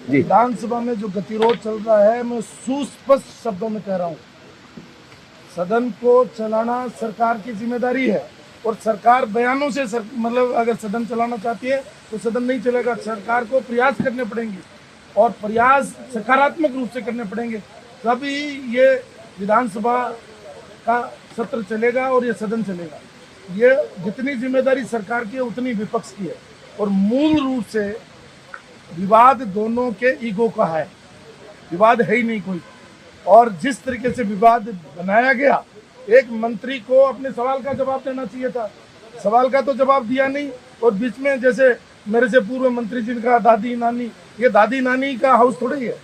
विधानसभा में जो गतिरोध चल रहा है, मैं सुस्पष्ट शब्दों में कह रहा हूँ, सदन को चलाना सरकार की जिम्मेदारी है और सरकार बयानों से मतलब अगर सदन चलाना चाहती है तो सदन नहीं चलेगा। सरकार को प्रयास करने पड़ेंगे और प्रयास सकारात्मक रूप से करने पड़ेंगे, तभी ये विधानसभा का सत्र चलेगा और ये सदन चलेगा। ये जितनी जिम्मेदारी सरकार की है उतनी विपक्ष की है और मूल रूप से विवाद दोनों के ईगो का है, विवाद है ही नहीं कोई। और जिस तरीके से विवाद बनाया गया, एक मंत्री को अपने सवाल का जवाब देना चाहिए था, सवाल का तो जवाब दिया नहीं। और बीच में जैसे मेरे से पूर्व मंत्री जिनका दादी नानी, ये दादी नानी का हाउस थोड़ी है,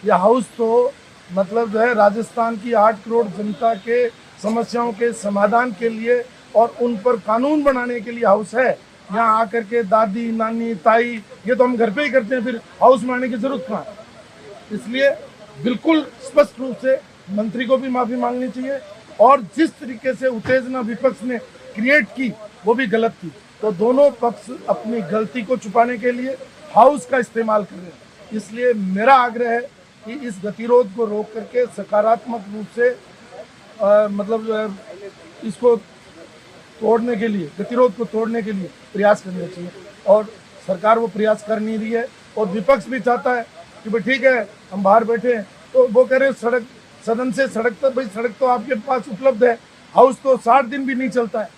ये हाउस तो मतलब जो है राजस्थान की 8 करोड़ जनता के समस्याओं के समाधान के लिए और उन पर कानून बनाने के लिए हाउस है। यहाँ आकर के दादी नानी ताई ये तो हम घर पे ही करते हैं, फिर हाउस में आने की जरूरत कहाँ है। इसलिए बिल्कुल स्पष्ट रूप से मंत्री को भी माफी मांगनी चाहिए और जिस तरीके से उत्तेजना विपक्ष ने क्रिएट की वो भी गलत थी। तो दोनों पक्ष अपनी गलती को छुपाने के लिए हाउस का इस्तेमाल कर रहे हैं। इसलिए मेरा आग्रह है कि इस गतिरोध को रोक करके सकारात्मक रूप से मतलब जो है इसको तोड़ने के लिए, गतिरोध को तोड़ने के लिए प्रयास करने चाहिए और सरकार वो प्रयास कर नहीं रही है। और विपक्ष भी चाहता है कि भाई ठीक है हम बाहर बैठे हैं, तो वो कह रहे हैं सड़क सदन से सड़क तक, भाई सड़क तो आपके पास उपलब्ध है, हाउस तो 60 दिन भी नहीं चलता है,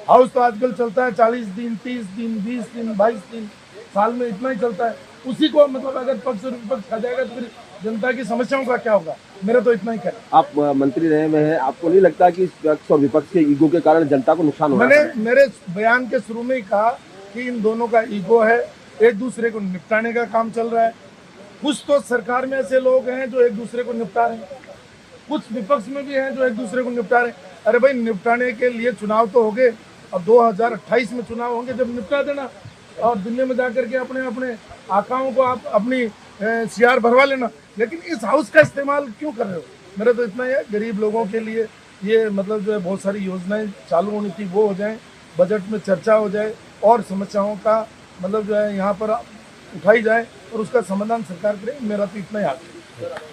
हाउस तो आजकल चलता है 40 दिन 30 दिन 20 दिन 22 दिन, साल में इतना ही चलता है। उसी को मतलब अगर पक्ष और विपक्ष खा जाएगा तो फिर जनता की समस्याओं का क्या होगा। मेरा तो इतना ही कहना। आप मंत्री रहे में हैं, आपको नहीं लगता कि पक्ष और विपक्ष के ईगो के कारण जनता को नुकसान हो रहा है? मैंने मेरे बयान के शुरू में ही कहा कि इन दोनों का ईगो है, एक दूसरे को निपटाने का काम चल रहा है। कुछ तो सरकार में ऐसे लोग हैं जो एक दूसरे को निपटा रहे हैं, कुछ विपक्ष में भी हैं जो एक दूसरे को निपटा रहे हैं। अरे भाई निपटाने के लिए चुनाव तो हो गए, अब 2028 में चुनाव होंगे, जब निपटा देना और दिल्ली में जाकर के अपने अपने आकाओं को आप अपनी सीआर भरवा लेना। लेकिन इस हाउस का इस्तेमाल क्यों कर रहे हो? मेरा तो इतना ही है, गरीब लोगों के लिए ये मतलब जो है बहुत सारी योजनाएं चालू होनी थी वो हो जाए, बजट में चर्चा हो जाए और समस्याओं का मतलब जो है यहाँ पर उठाई जाए और उसका समाधान सरकार करे। मेरा तो इतना ही आग्रह है।